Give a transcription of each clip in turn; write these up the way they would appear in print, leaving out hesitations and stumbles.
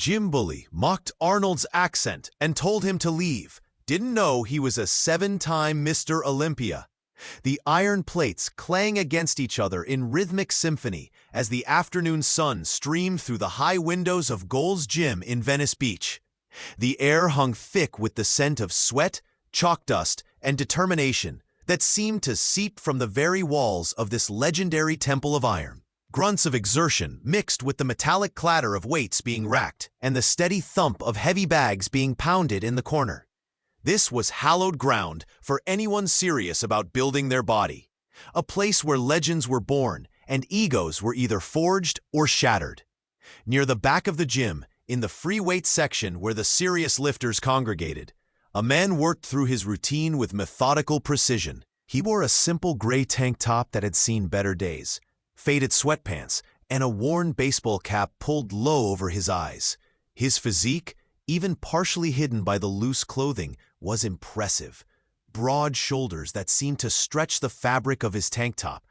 gym bully mocked Arnold's accent and told him to leave. Didn't know he was a 7-time Mr. Olympia. The iron plates clang against each other in rhythmic symphony as the afternoon sun streamed through the high windows of Gold's Gym in Venice Beach. The air hung thick with the scent of sweat, chalk dust, and determination that seemed to seep from the very walls of this legendary temple of iron. Grunts of exertion mixed with the metallic clatter of weights being racked and the steady thump of heavy bags being pounded in the corner. This was hallowed ground for anyone serious about building their body, a place where legends were born and egos were either forged or shattered. Near the back of the gym, in the free weight section where the serious lifters congregated, a man worked through his routine with methodical precision. He wore a simple gray tank top that had seen better days, faded sweatpants, and a worn baseball cap pulled low over his eyes. His physique, even partially hidden by the loose clothing, was impressive. Broad shoulders that seemed to stretch the fabric of his tank top,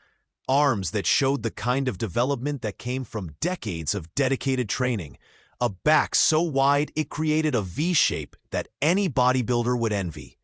arms that showed the kind of development that came from decades of dedicated training, a back so wide it created a V shape that any bodybuilder would envy.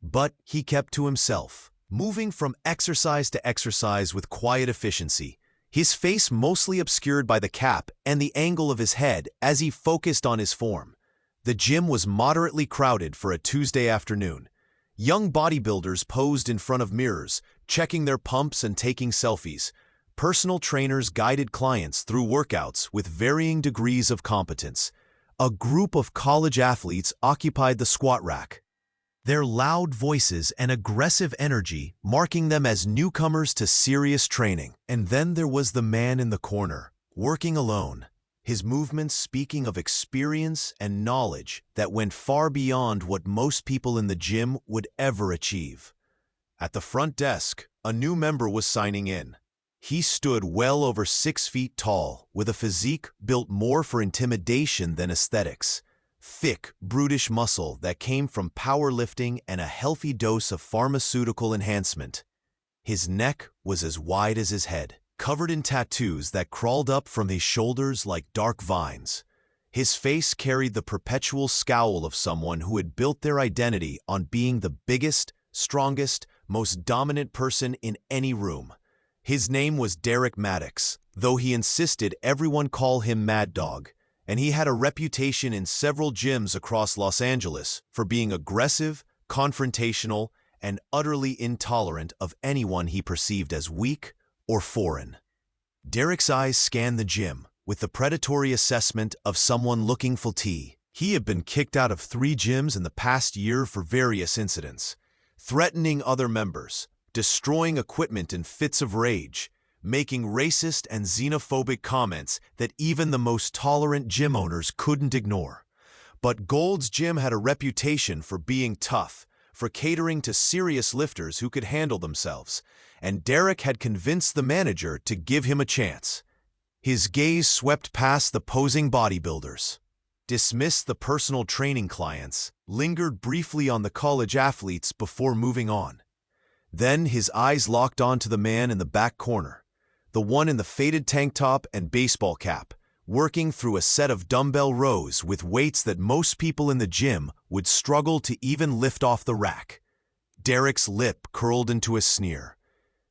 But he kept to himself, moving from exercise to exercise with quiet efficiency, his face mostly obscured by the cap and the angle of his head as he focused on his form. The gym was moderately crowded for a Tuesday afternoon. Young bodybuilders posed in front of mirrors, checking their pumps and taking selfies. Personal trainers guided clients through workouts with varying degrees of competence. A group of college athletes occupied the squat rack, their loud voices and aggressive energy marking them as newcomers to serious training. And then there was the man in the corner, working alone, his movements speaking of experience and knowledge that went far beyond what most people in the gym would ever achieve. At the front desk, a new member was signing in. He stood well over 6 feet tall, with a physique built more for intimidation than aesthetics. Thick, brutish muscle that came from powerlifting and a healthy dose of pharmaceutical enhancement. His neck was as wide as his head, covered in tattoos that crawled up from his shoulders like dark vines. His face carried the perpetual scowl of someone who had built their identity on being the biggest, strongest, most dominant person in any room. His name was Derek Maddox, though he insisted everyone call him Mad Dog, and he had a reputation in several gyms across Los Angeles for being aggressive, confrontational, and utterly intolerant of anyone he perceived as weak or foreign. Derek's eyes scanned the gym with the predatory assessment of someone looking for tea. He had been kicked out of 3 gyms in the past year for various incidents, threatening other members, destroying equipment in fits of rage, making racist and xenophobic comments that even the most tolerant gym owners couldn't ignore. But Gold's Gym had a reputation for being tough, for catering to serious lifters who could handle themselves, and Derek had convinced the manager to give him a chance. His gaze swept past the posing bodybuilders, dismissed the personal training clients, lingered briefly on the college athletes before moving on. Then his eyes locked onto the man in the back corner, the one in the faded tank top and baseball cap, working through a set of dumbbell rows with weights that most people in the gym would struggle to even lift off the rack. Derek's lip curled into a sneer.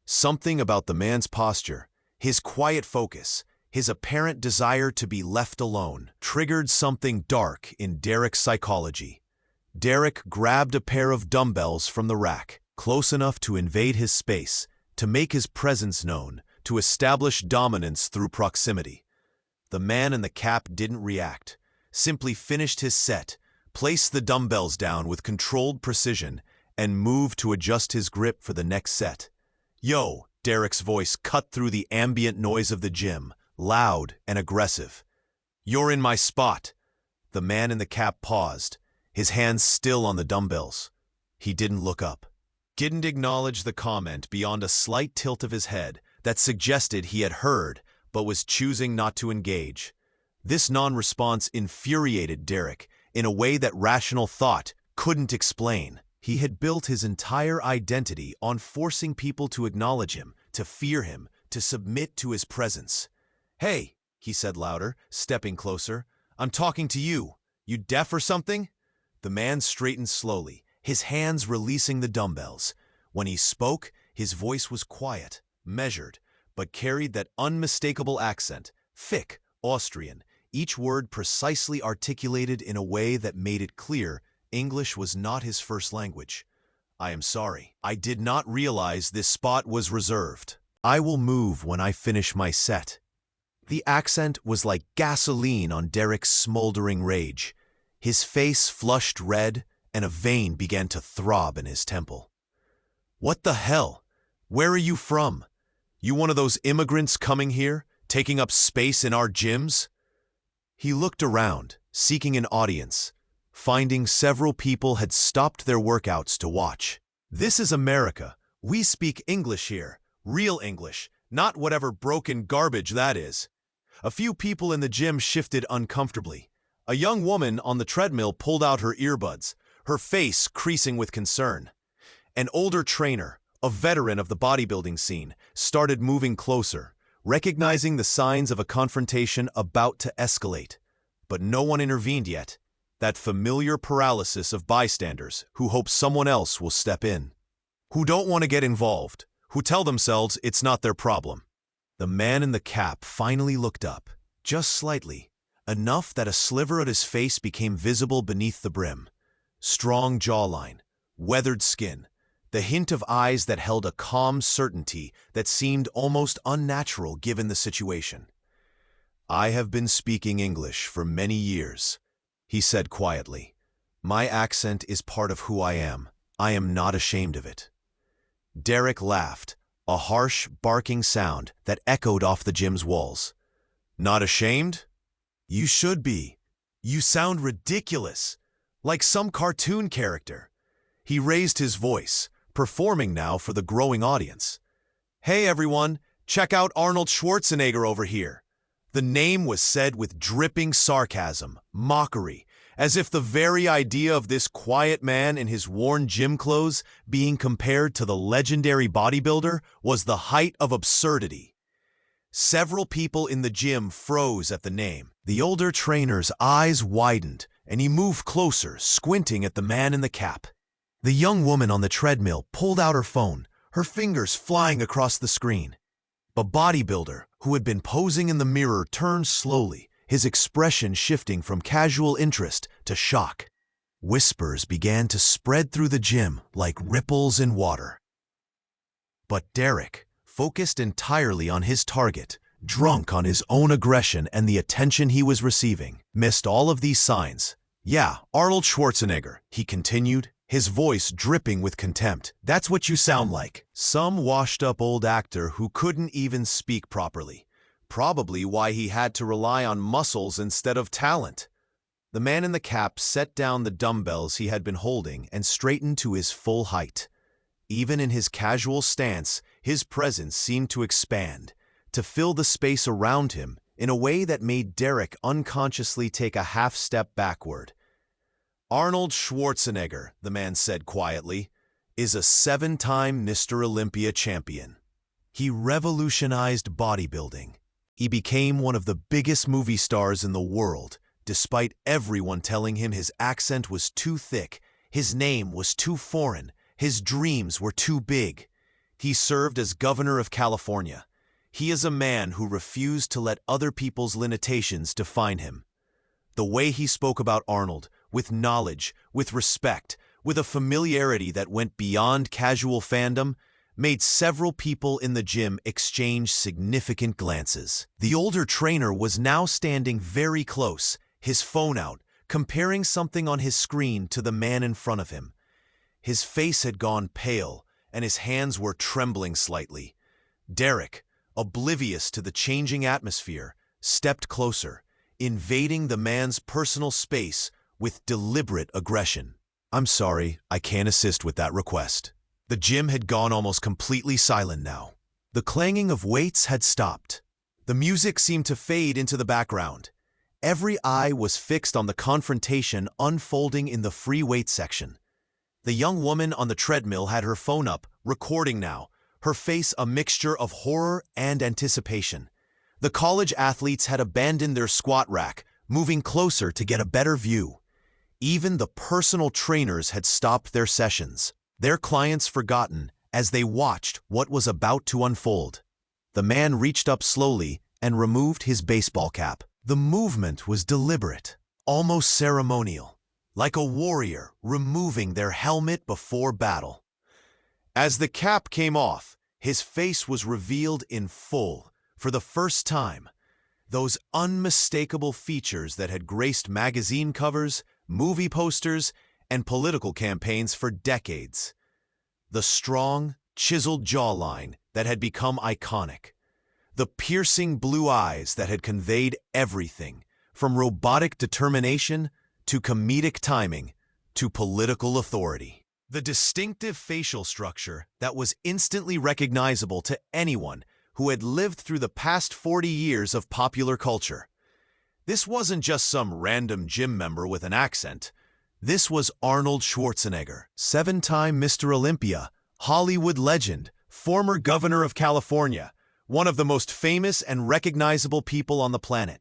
Something about the man's posture, his quiet focus, his apparent desire to be left alone, triggered something dark in Derek's psychology. Derek grabbed a pair of dumbbells from the rack, close enough to invade his space, to make his presence known, to establish dominance through proximity. The man in the cap didn't react, simply finished his set, placed the dumbbells down with controlled precision, and moved to adjust his grip for the next set. "Yo," Derek's voice cut through the ambient noise of the gym, loud and aggressive. "You're in my spot." The man in the cap paused, his hands still on the dumbbells. He didn't look up, didn't acknowledge the comment beyond a slight tilt of his head that suggested he had heard but was choosing not to engage. This non-response infuriated Derek in a way that rational thought couldn't explain. He had built his entire identity on forcing people to acknowledge him, to fear him, to submit to his presence. "Hey," he said louder, stepping closer, I'm talking to you. You deaf or something? The man straightened slowly, his hands releasing the dumbbells. When he spoke, his voice was quiet, measured, but carried that unmistakable accent, thick, Austrian, each word precisely articulated in a way that made it clear English was not his first language. I am sorry. I did not realize this spot was reserved. I will move when I finish my set. The accent was like gasoline on Derek's smoldering rage. His face flushed red, and a vein began to throb in his temple. What the hell? Where are you from? You one of those immigrants coming here, taking up space in our gyms? He looked around, seeking an audience, finding several people had stopped their workouts to watch. This is America. We speak English here, real English, not whatever broken garbage that is. A few people in the gym shifted uncomfortably. A young woman on the treadmill pulled out her earbuds, her face creasing with concern. An older trainer, a veteran of the bodybuilding scene, started moving closer, recognizing the signs of a confrontation about to escalate. But no one intervened yet. That familiar paralysis of bystanders who hope someone else will step in. Who don't want to get involved, who tell themselves it's not their problem. The man in the cap finally looked up, just slightly, enough that a sliver of his face became visible beneath the brim. Strong jawline, weathered skin, the hint of eyes that held a calm certainty that seemed almost unnatural given the situation. I have been speaking English for many years, he said quietly. My accent is part of who I am. I am not ashamed of it. Derek laughed, a harsh, barking sound that echoed off the gym's walls. Not ashamed? You should be. You sound ridiculous, like some cartoon character. He raised his voice, performing now for the growing audience. Hey everyone, check out Arnold Schwarzenegger over here. The name was said with dripping sarcasm, mockery, as if the very idea of this quiet man in his worn gym clothes being compared to the legendary bodybuilder was the height of absurdity. Several people in the gym froze at the name. The older trainer's eyes widened, and he moved closer, squinting at the man in the cap. The young woman on the treadmill pulled out her phone, her fingers flying across the screen. The bodybuilder, who had been posing in the mirror, turned slowly, his expression shifting from casual interest to shock. Whispers began to spread through the gym like ripples in water. But Derek, focused entirely on his target, drunk on his own aggression and the attention he was receiving, missed all of these signs. Yeah, Arnold Schwarzenegger, he continued, his voice dripping with contempt. That's what you sound like. Some washed-up old actor who couldn't even speak properly. Probably why he had to rely on muscles instead of talent. The man in the cap set down the dumbbells he had been holding and straightened to his full height. Even in his casual stance, his presence seemed to expand, to fill the space around him in a way that made Derek unconsciously take a half-step backward. Arnold Schwarzenegger, the man said quietly, is a 7-time Mr. Olympia champion. He revolutionized bodybuilding. He became one of the biggest movie stars in the world, despite everyone telling him his accent was too thick, his name was too foreign, his dreams were too big. He served as governor of California. He is a man who refused to let other people's limitations define him. The way he spoke about Arnold, with knowledge, with respect, with a familiarity that went beyond casual fandom, made several people in the gym exchange significant glances. The older trainer was now standing very close, his phone out, comparing something on his screen to the man in front of him. His face had gone pale, and his hands were trembling slightly. Derek, oblivious to the changing atmosphere, stepped closer, invading the man's personal space with deliberate aggression. I'm sorry, I can't assist with that request. The gym had gone almost completely silent now. The clanging of weights had stopped. The music seemed to fade into the background. Every eye was fixed on the confrontation unfolding in the free weight section. The young woman on the treadmill had her phone up, recording now, her face a mixture of horror and anticipation. The college athletes had abandoned their squat rack, moving closer to get a better view. Even the personal trainers had stopped their sessions, their clients forgotten as they watched what was about to unfold. The man reached up slowly and removed his baseball cap. The movement was deliberate, almost ceremonial, like a warrior removing their helmet before battle. As the cap came off, his face was revealed in full, for the first time. Those unmistakable features that had graced magazine covers, movie posters, and political campaigns for decades. The strong, chiseled jawline that had become iconic. The piercing blue eyes that had conveyed everything, from robotic determination to comedic timing to political authority. The distinctive facial structure that was instantly recognizable to anyone who had lived through the past 40 years of popular culture. This wasn't just some random gym member with an accent. This was Arnold Schwarzenegger, 7-time Mr. Olympia, Hollywood legend, former governor of California, one of the most famous and recognizable people on the planet.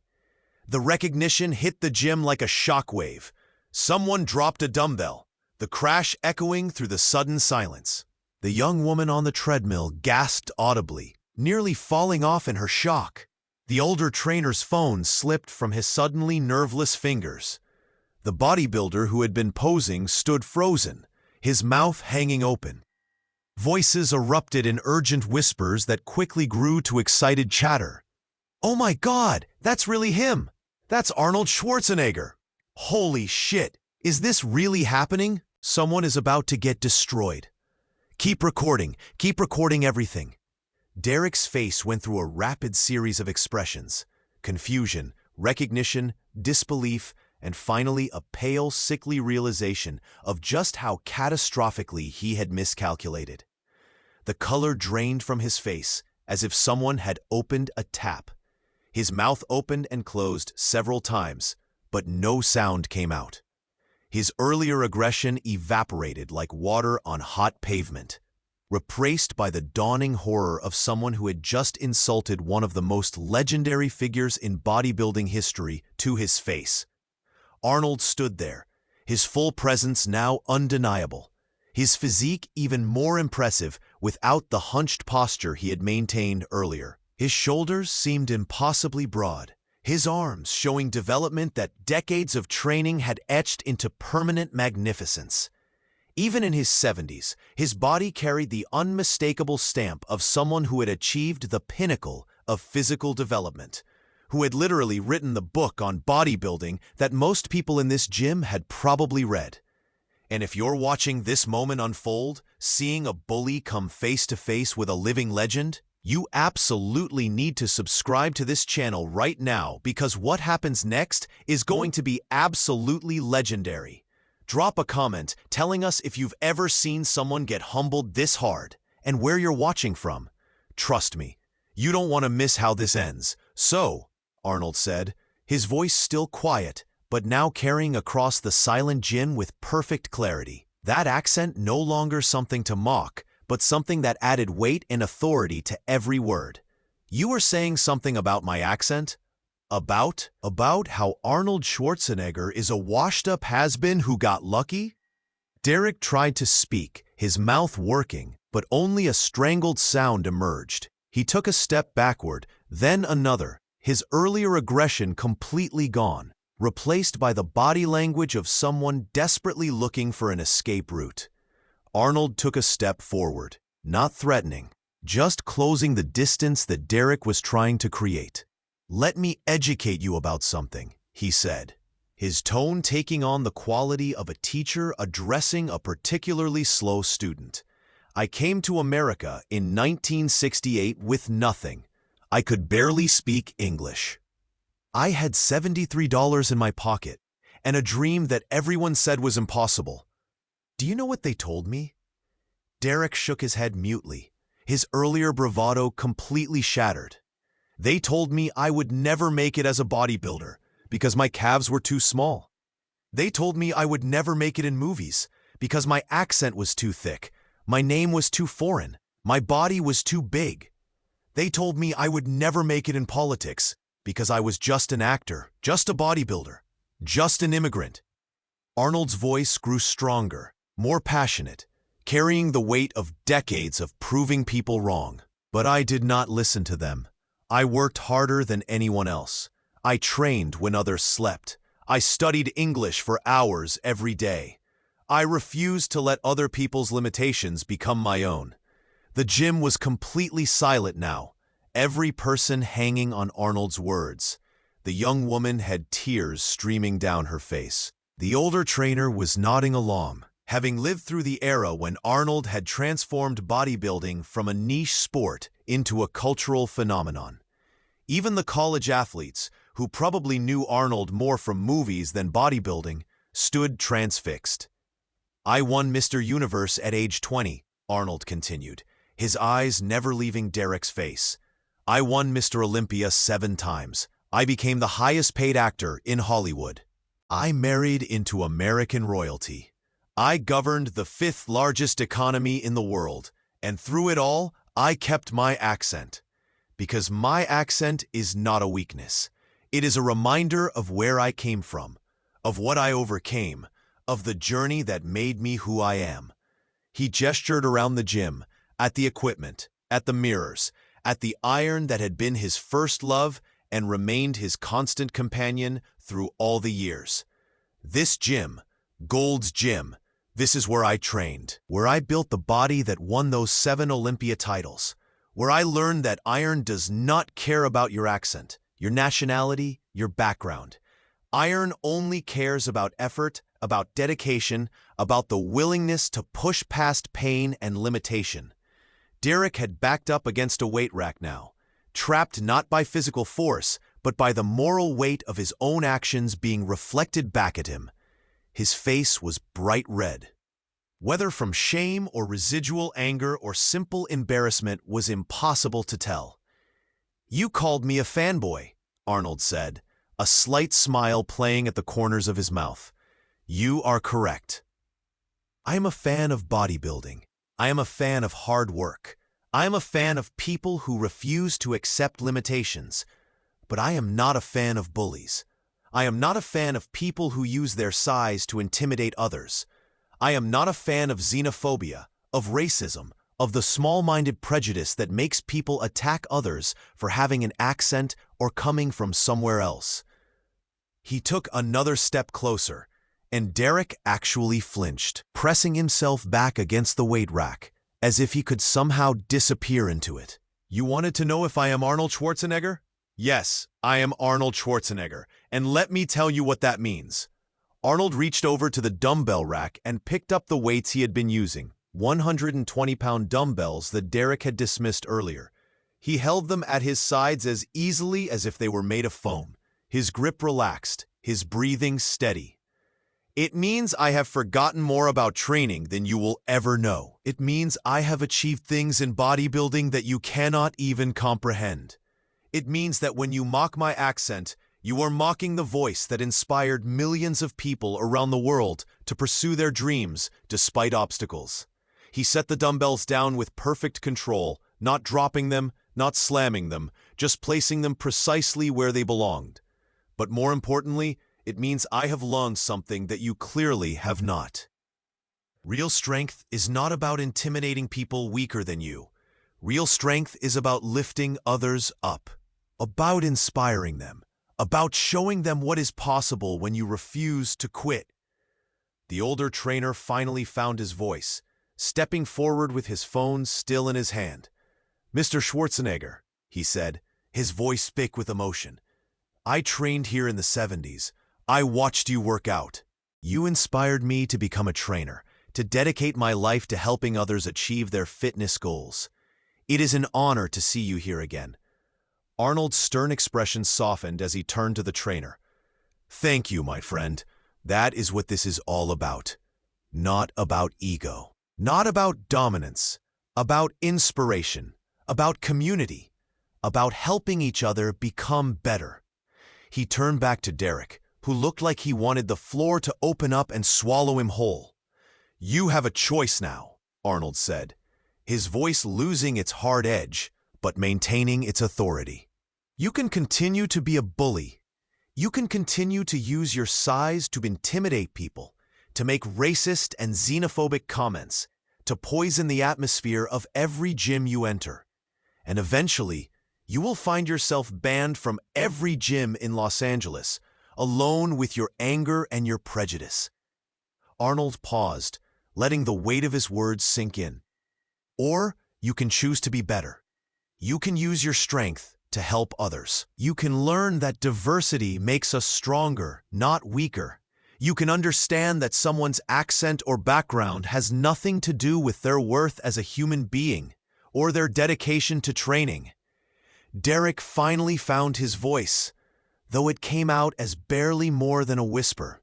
The recognition hit the gym like a shockwave. Someone dropped a dumbbell, the crash echoing through the sudden silence. The young woman on the treadmill gasped audibly, nearly falling off in her shock. The older trainer's phone slipped from his suddenly nerveless fingers. The bodybuilder who had been posing stood frozen, his mouth hanging open. Voices erupted in urgent whispers that quickly grew to excited chatter. "Oh my God, that's really him! That's Arnold Schwarzenegger! Holy shit, is this really happening? Someone is about to get destroyed. Keep recording everything." Derek's face went through a rapid series of expressions: confusion, recognition, disbelief, and finally a pale, sickly realization of just how catastrophically he had miscalculated. The color drained from his face as if someone had opened a tap. His mouth opened and closed several times, but no sound came out. His earlier aggression evaporated like water on hot pavement, replaced by the dawning horror of someone who had just insulted one of the most legendary figures in bodybuilding history to his face. Arnold stood there, his full presence now undeniable, his physique even more impressive without the hunched posture he had maintained earlier. His shoulders seemed impossibly broad, his arms showing development that decades of training had etched into permanent magnificence. Even in his 70s, his body carried the unmistakable stamp of someone who had achieved the pinnacle of physical development, who had literally written the book on bodybuilding that most people in this gym had probably read. And if you're watching this moment unfold, seeing a bully come face to face with a living legend, you absolutely need to subscribe to this channel right now, because what happens next is going to be absolutely legendary. Drop a comment telling us if you've ever seen someone get humbled this hard and where you're watching from. Trust me, you don't want to miss how this ends. "So," Arnold said, his voice still quiet, but now carrying across the silent gym with perfect clarity. That accent no longer something to mock, but something that added weight and authority to every word. "You were saying something about my accent? About how Arnold Schwarzenegger is a washed-up has-been who got lucky?" Derek tried to speak, his mouth working, but only a strangled sound emerged. He took a step backward, then another, his earlier aggression completely gone, replaced by the body language of someone desperately looking for an escape route. Arnold took a step forward, not threatening, just closing the distance that Derek was trying to create. "Let me educate you about something," he said, his tone taking on the quality of a teacher addressing a particularly slow student. "I came to America in 1968 with nothing. I could barely speak English. I had $73 in my pocket and a dream that everyone said was impossible. Do you know what they told me?" Derek shook his head mutely, his earlier bravado completely shattered. "They told me I would never make it as a bodybuilder because my calves were too small. They told me I would never make it in movies because my accent was too thick, my name was too foreign, my body was too big. They told me I would never make it in politics because I was just an actor, just a bodybuilder, just an immigrant. Arnold's voice grew stronger, more passionate, carrying the weight of decades of proving people wrong. But I did not listen to them. I worked harder than anyone else. I trained when others slept. I studied English for hours every day. I refused to let other people's limitations become my own. The gym was completely silent now, every person hanging on Arnold's words. The young woman had tears streaming down her face. The older trainer was nodding along, having lived through the era when Arnold had transformed bodybuilding from a niche sport into a cultural phenomenon. Even the college athletes, who probably knew Arnold more from movies than bodybuilding, stood transfixed. "I won Mr. Universe at age 20, Arnold continued, his eyes never leaving Derek's face. "I won Mr. Olympia 7 times. I became the highest-paid actor in Hollywood. I married into American royalty. I governed the 5th largest economy in the world, and through it all, I kept my accent. Because my accent is not a weakness. It is a reminder of where I came from, of what I overcame, of the journey that made me who I am." He gestured around the gym, at the equipment, at the mirrors, at the iron that had been his first love and remained his constant companion through all the years. "This gym, Gold's Gym, this is where I trained, where I built the body that won those 7 Olympia titles, where I learned that iron does not care about your accent, your nationality, your background. Iron only cares about effort, about dedication, about the willingness to push past pain and limitation." Derek had backed up against a weight rack now, trapped not by physical force, but by the moral weight of his own actions being reflected back at him. His face was bright red. Whether from shame or residual anger or simple embarrassment was impossible to tell. "You called me a fanboy," Arnold said, a slight smile playing at the corners of his mouth. "You are correct. I am a fan of bodybuilding. I am a fan of hard work. I am a fan of people who refuse to accept limitations. But I am not a fan of bullies. I am not a fan of people who use their size to intimidate others. I am not a fan of xenophobia, of racism, of the small-minded prejudice that makes people attack others for having an accent or coming from somewhere else." He took another step closer, and Derek actually flinched, pressing himself back against the weight rack, as if he could somehow disappear into it. "You wanted to know if I am Arnold Schwarzenegger? Yes, I am Arnold Schwarzenegger, and let me tell you what that means." Arnold reached over to the dumbbell rack and picked up the weights he had been using, 120-pound dumbbells that Derek had dismissed earlier. He held them at his sides as easily as if they were made of foam, his grip relaxed, his breathing steady. "It means I have forgotten more about training than you will ever know. It means I have achieved things in bodybuilding that you cannot even comprehend. It means that when you mock my accent, you are mocking the voice that inspired millions of people around the world to pursue their dreams despite obstacles." He set the dumbbells down with perfect control, not dropping them, not slamming them, just placing them precisely where they belonged. "But more importantly, it means I have learned something that you clearly have not. Real strength is not about intimidating people weaker than you. Real strength is about lifting others up, about inspiring them, about showing them what is possible when you refuse to quit." The older trainer finally found his voice, stepping forward with his phone still in his hand. "Mr. Schwarzenegger," he said, his voice thick with emotion, "I trained here in the 70s. I watched you work out. You inspired me to become a trainer, to dedicate my life to helping others achieve their fitness goals. It is an honor to see you here again." Arnold's stern expression softened as he turned to the trainer. "Thank you, my friend. That is what this is all about. Not about ego. Not about dominance. About inspiration. About community. About helping each other become better." He turned back to Derek, who looked like he wanted the floor to open up and swallow him whole. "You have a choice now," Arnold said, his voice losing its hard edge, but maintaining its authority. You can continue to be a bully. You can continue to use your size to intimidate people, to make racist and xenophobic comments, to poison the atmosphere of every gym you enter. And eventually, you will find yourself banned from every gym in Los Angeles, alone with your anger and your prejudice. Arnold paused, letting the weight of his words sink in. Or you can choose to be better. You can use your strength to help others. You can learn that diversity makes us stronger, not weaker. You can understand that someone's accent or background has nothing to do with their worth as a human being or their dedication to training. Derek finally found his voice, though it came out as barely more than a whisper.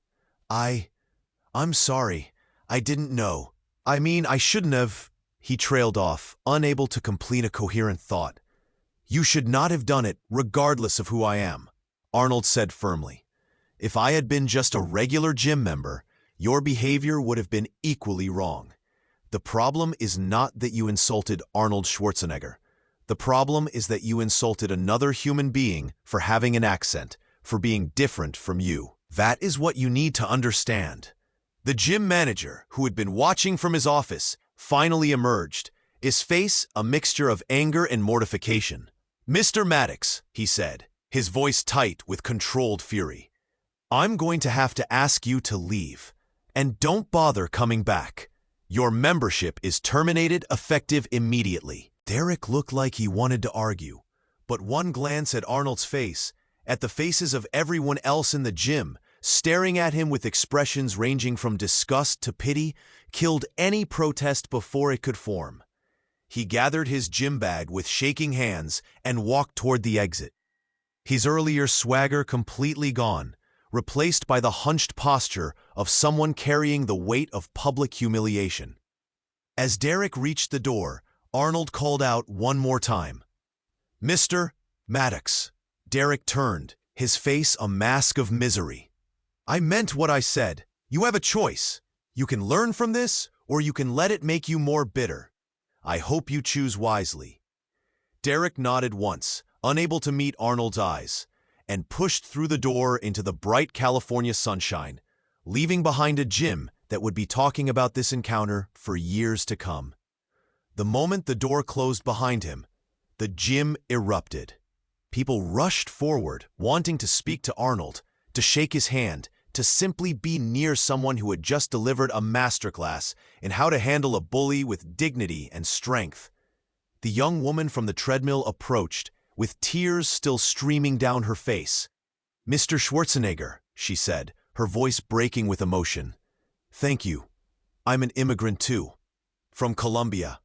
I'm sorry. I didn't know. I shouldn't have. He trailed off, unable to complete a coherent thought. You should not have done it, regardless of who I am, Arnold said firmly. If I had been just a regular gym member, your behavior would have been equally wrong. The problem is not that you insulted Arnold Schwarzenegger. The problem is that you insulted another human being for having an accent, for being different from you. That is what you need to understand. The gym manager, who had been watching from his office, finally emerged, his face a mixture of anger and mortification. Mr. Maddox, he said, his voice tight with controlled fury. I'm going to have to ask you to leave. And don't bother coming back. Your membership is terminated effective immediately. Derek looked like he wanted to argue, but one glance at Arnold's face, at the faces of everyone else in the gym, staring at him with expressions ranging from disgust to pity, killed any protest before it could form. He gathered his gym bag with shaking hands and walked toward the exit. His earlier swagger completely gone, replaced by the hunched posture of someone carrying the weight of public humiliation. As Derek reached the door, Arnold called out one more time. Mr. Maddox. Derek turned, his face a mask of misery. I meant what I said. You have a choice. You can learn from this, or you can let it make you more bitter. I hope you choose wisely. Derek nodded once, unable to meet Arnold's eyes, and pushed through the door into the bright California sunshine, leaving behind a gym that would be talking about this encounter for years to come. The moment the door closed behind him, the gym erupted. People rushed forward, wanting to speak to Arnold, to shake his hand, to simply be near someone who had just delivered a masterclass in how to handle a bully with dignity and strength. The young woman from the treadmill approached, with tears still streaming down her face. Mr. Schwarzenegger, she said, her voice breaking with emotion. Thank you. I'm an immigrant too. From Colombia.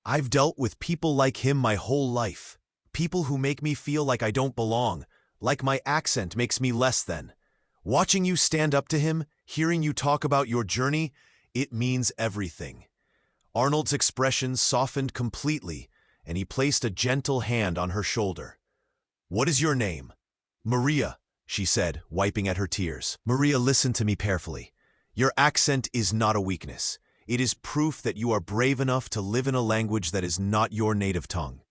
I've dealt with people like him my whole life. People who make me feel like I don't belong, like my accent makes me less than. Watching you stand up to him, hearing you talk about your journey, it means everything. Arnold's expression softened completely, and he placed a gentle hand on her shoulder. What is your name? Maria, she said, wiping at her tears. Maria, listen to me carefully. Your accent is not a weakness. It is proof that you are brave enough to live in a language that is not your native tongue.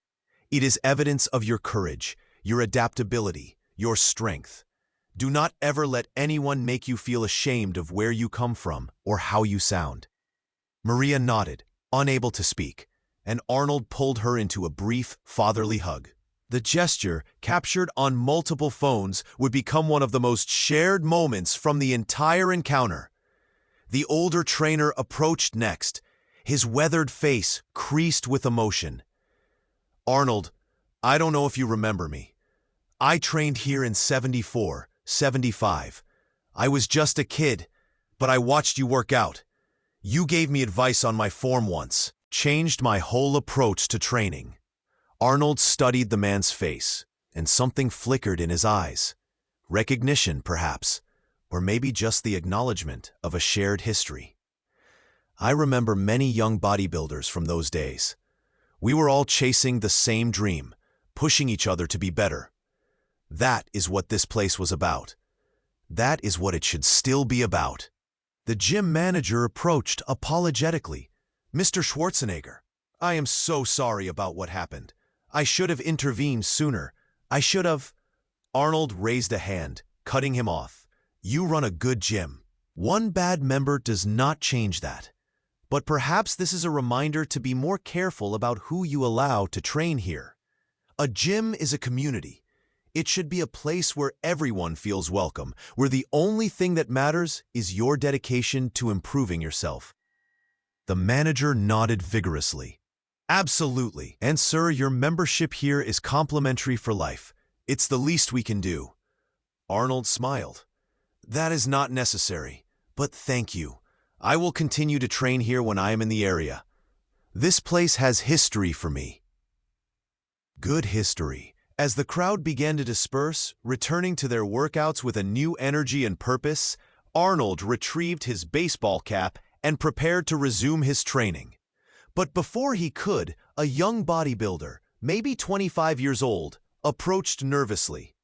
It is evidence of your courage, your adaptability, your strength. Do not ever let anyone make you feel ashamed of where you come from or how you sound. Maria nodded, unable to speak, and Arnold pulled her into a brief, fatherly hug. The gesture, captured on multiple phones, would become one of the most shared moments from the entire encounter. The older trainer approached next, his weathered face creased with emotion. Arnold, I don't know if you remember me. I trained here in 74, 75. I was just a kid, but I watched you work out. You gave me advice on my form once, changed my whole approach to training. Arnold studied the man's face, and something flickered in his eyes. Recognition, perhaps, or maybe just the acknowledgement of a shared history. I remember many young bodybuilders from those days. We were all chasing the same dream, pushing each other to be better. That is what this place was about. That is what it should still be about. The gym manager approached apologetically. Mr. Schwarzenegger, I am so sorry about what happened. I should have intervened sooner. I should have. Arnold raised a hand, cutting him off. You run a good gym. One bad member does not change that. But perhaps this is a reminder to be more careful about who you allow to train here. A gym is a community. It should be a place where everyone feels welcome, where the only thing that matters is your dedication to improving yourself. The manager nodded vigorously. Absolutely. And sir, your membership here is complimentary for life. It's the least we can do. Arnold smiled. That is not necessary, but thank you. I will continue to train here when I am in the area. This place has history for me. Good history. As the crowd began to disperse, returning to their workouts with a new energy and purpose, Arnold retrieved his baseball cap and prepared to resume his training. But before he could, a young bodybuilder, maybe 25 years old, approached nervously.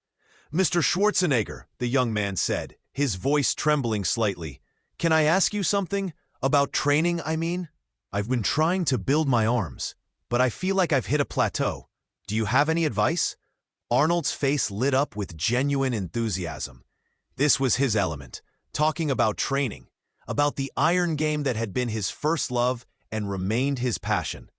Mr. Schwarzenegger, the young man said, his voice trembling slightly. Can I ask you something? About training, I mean? I've been trying to build my arms, but I feel like I've hit a plateau. Do you have any advice? Arnold's face lit up with genuine enthusiasm. This was his element, talking about training, about the iron game that had been his first love and remained his passion.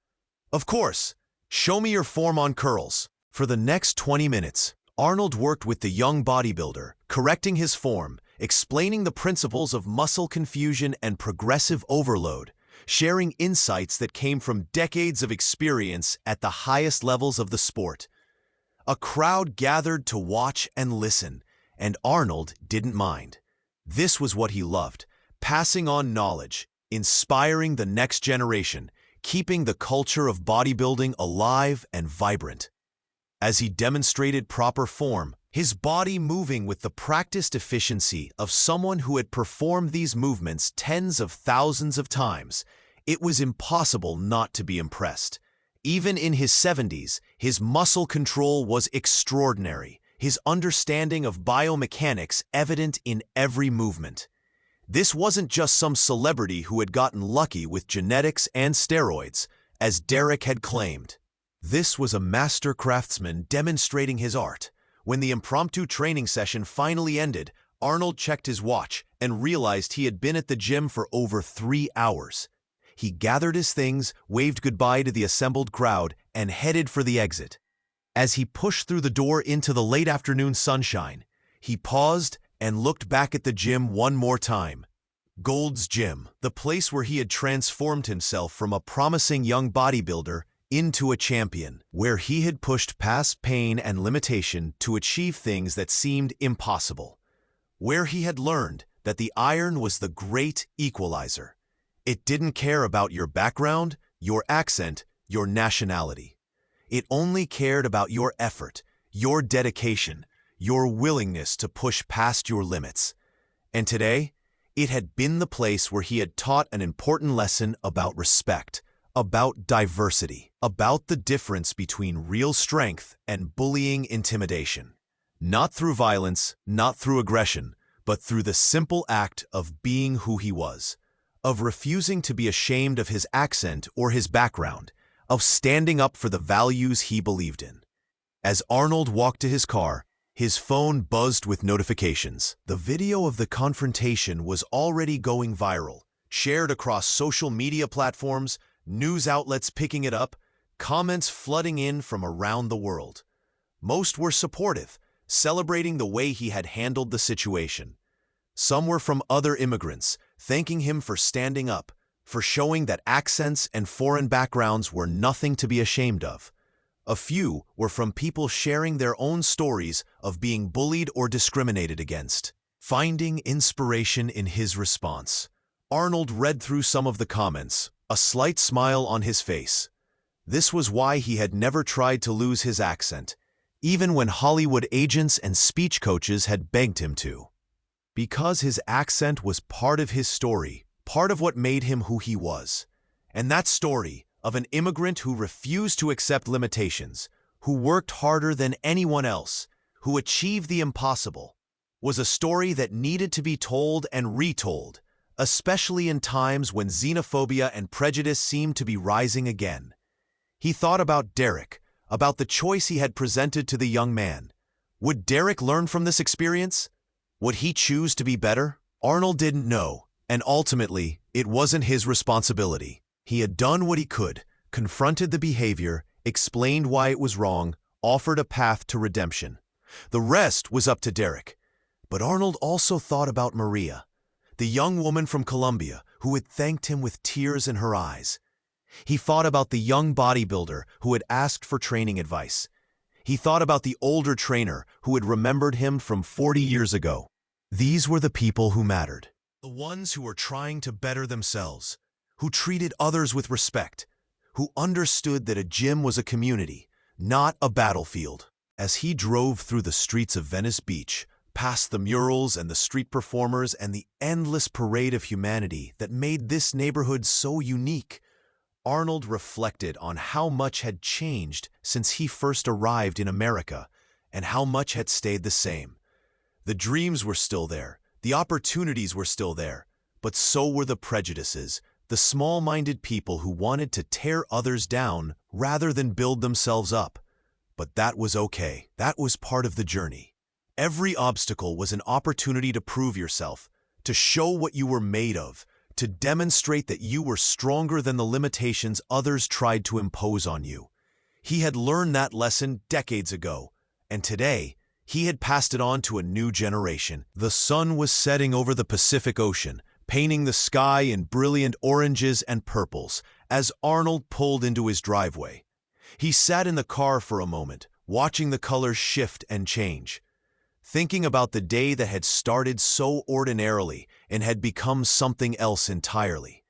Of course, show me your form on curls. For the next 20 minutes, Arnold worked with the young bodybuilder, correcting his form, explaining the principles of muscle confusion and progressive overload, sharing insights that came from decades of experience at the highest levels of the sport. A crowd gathered to watch and listen, and Arnold didn't mind. This was what he loved, passing on knowledge, inspiring the next generation, keeping the culture of bodybuilding alive and vibrant. As he demonstrated proper form, his body moving with the practiced efficiency of someone who had performed these movements tens of thousands of times, it was impossible not to be impressed. Even in his 70s, his muscle control was extraordinary, his understanding of biomechanics evident in every movement. This wasn't just some celebrity who had gotten lucky with genetics and steroids, as Derek had claimed. This was a master craftsman demonstrating his art. When the impromptu training session finally ended, Arnold checked his watch and realized he had been at the gym for over 3 hours. He gathered his things, waved goodbye to the assembled crowd, and headed for the exit. As he pushed through the door into the late afternoon sunshine, he paused and looked back at the gym one more time. Gold's Gym, the place where he had transformed himself from a promising young bodybuilder into a champion, where he had pushed past pain and limitation to achieve things that seemed impossible, where he had learned that the iron was the great equalizer. It didn't care about your background, your accent, your nationality. It only cared about your effort, your dedication, your willingness to push past your limits. And today, it had been the place where he had taught an important lesson about respect, about diversity, about the difference between real strength and bullying intimidation. Not through violence, not through aggression, but through the simple act of being who he was, of refusing to be ashamed of his accent or his background, of standing up for the values he believed in. As Arnold walked to his car, his phone buzzed with notifications. The video of the confrontation was already going viral, shared across social media platforms, news outlets picking it up, comments flooding in from around the world. Most were supportive, celebrating the way he had handled the situation. Some were from other immigrants, thanking him for standing up, for showing that accents and foreign backgrounds were nothing to be ashamed of. A few were from people sharing their own stories of being bullied or discriminated against. Finding inspiration in his response, Arnold read through some of the comments, a slight smile on his face. This was why he had never tried to lose his accent, even when Hollywood agents and speech coaches had begged him to. Because his accent was part of his story, part of what made him who he was. And that story, of an immigrant who refused to accept limitations, who worked harder than anyone else, who achieved the impossible, was a story that needed to be told and retold, especially in times when xenophobia and prejudice seemed to be rising again. He thought about Derek, about the choice he had presented to the young man. Would Derek learn from this experience? Would he choose to be better? Arnold didn't know, and ultimately, it wasn't his responsibility. He had done what he could, confronted the behavior, explained why it was wrong, offered a path to redemption. The rest was up to Derek. But Arnold also thought about Maria, the young woman from Colombia who had thanked him with tears in her eyes. He thought about the young bodybuilder who had asked for training advice. He thought about the older trainer who had remembered him from 40 years ago. These were the people who mattered. The ones who were trying to better themselves, who treated others with respect, who understood that a gym was a community, not a battlefield. As he drove through the streets of Venice Beach, past the murals and the street performers and the endless parade of humanity that made this neighborhood so unique, Arnold reflected on how much had changed since he first arrived in America and how much had stayed the same. The dreams were still there, the opportunities were still there, but so were the prejudices, the small-minded people who wanted to tear others down rather than build themselves up. But that was okay. That was part of the journey. Every obstacle was an opportunity to prove yourself, to show what you were made of, to demonstrate that you were stronger than the limitations others tried to impose on you. He had learned that lesson decades ago, and today, he had passed it on to a new generation. The sun was setting over the Pacific Ocean, painting the sky in brilliant oranges and purples, as Arnold pulled into his driveway. He sat in the car for a moment, watching the colors shift and change, thinking about the day that had started so ordinarily and had become something else entirely.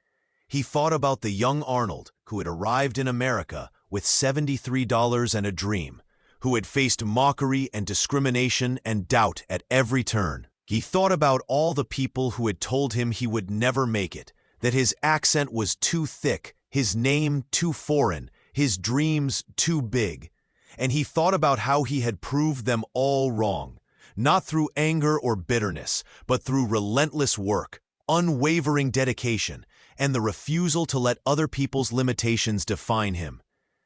He thought about the young Arnold who had arrived in America with $73 and a dream, who had faced mockery and discrimination and doubt at every turn. He thought about all the people who had told him he would never make it, that his accent was too thick, his name too foreign, his dreams too big. And he thought about how he had proved them all wrong, not through anger or bitterness, but through relentless work, unwavering dedication, and the refusal to let other people's limitations define him.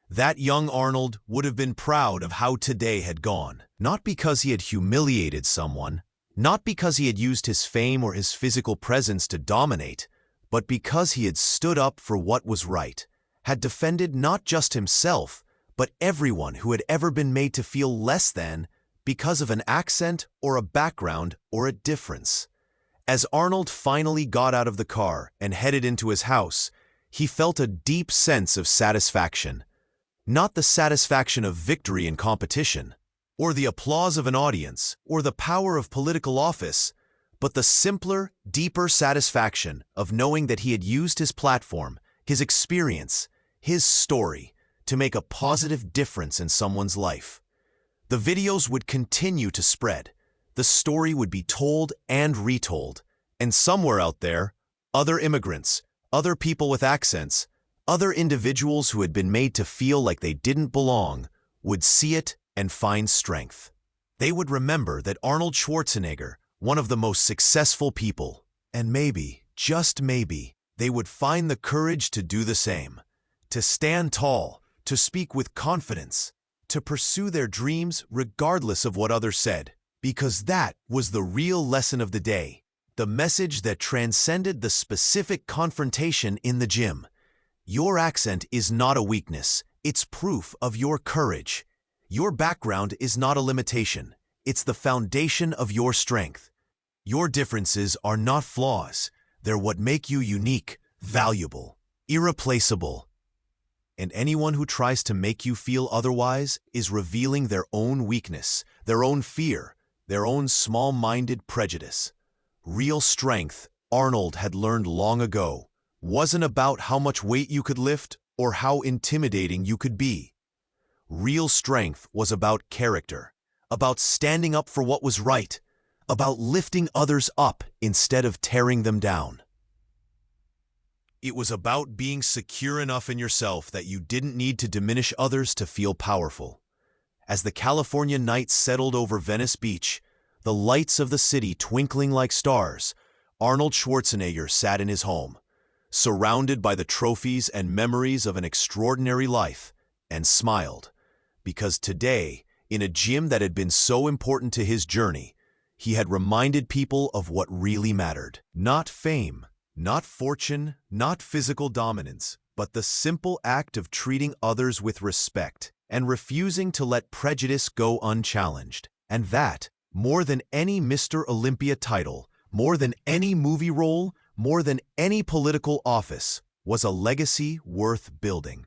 That young Arnold would have been proud of how today had gone, not because he had humiliated someone, not because he had used his fame or his physical presence to dominate, but because he had stood up for what was right, had defended not just himself, but everyone who had ever been made to feel less than because of an accent or a background or a difference. As Arnold finally got out of the car and headed into his house, he felt a deep sense of satisfaction. Not the satisfaction of victory in competition, or the applause of an audience, or the power of political office, but the simpler, deeper satisfaction of knowing that he had used his platform, his experience, his story, to make a positive difference in someone's life. The videos would continue to spread. The story would be told and retold. And somewhere out there, other immigrants, other people with accents, other individuals who had been made to feel like they didn't belong, would see it and find strength. They would remember that Arnold Schwarzenegger, one of the most successful people, and maybe, just maybe, they would find the courage to do the same, to stand tall, to speak with confidence, to pursue their dreams regardless of what others said, because that was the real lesson of the day, the message that transcended the specific confrontation in the gym. Your accent is not a weakness, it's proof of your courage. Your background is not a limitation, it's the foundation of your strength. Your differences are not flaws, they're what make you unique, valuable, irreplaceable. And anyone who tries to make you feel otherwise is revealing their own weakness, their own fear, their own small-minded prejudice. Real strength, Arnold had learned long ago, wasn't about how much weight you could lift or how intimidating you could be. Real strength was about character, about standing up for what was right, about lifting others up instead of tearing them down. It was about being secure enough in yourself that you didn't need to diminish others to feel powerful. As the California night settled over Venice Beach, the lights of the city twinkling like stars, Arnold Schwarzenegger sat in his home, surrounded by the trophies and memories of an extraordinary life, and smiled. because today, in a gym that had been so important to his journey, he had reminded people of what really mattered. Not fame, not fortune, not physical dominance, but the simple act of treating others with respect and refusing to let prejudice go unchallenged. And that, more than any Mr. Olympia title, more than any movie role, more than any political office, was a legacy worth building.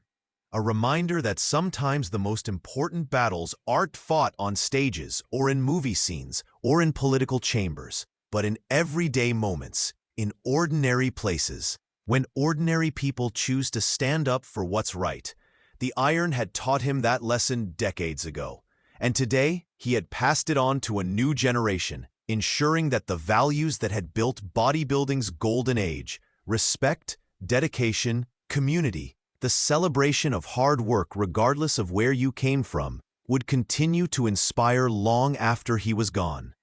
A reminder that sometimes the most important battles aren't fought on stages or in movie scenes or in political chambers, but in everyday moments, in ordinary places. When ordinary people choose to stand up for what's right. The Iron had taught him that lesson decades ago, and today he had passed it on to a new generation, ensuring that the values that had built bodybuilding's golden age, respect, dedication, community, the celebration of hard work regardless of where you came from, would continue to inspire long after he was gone.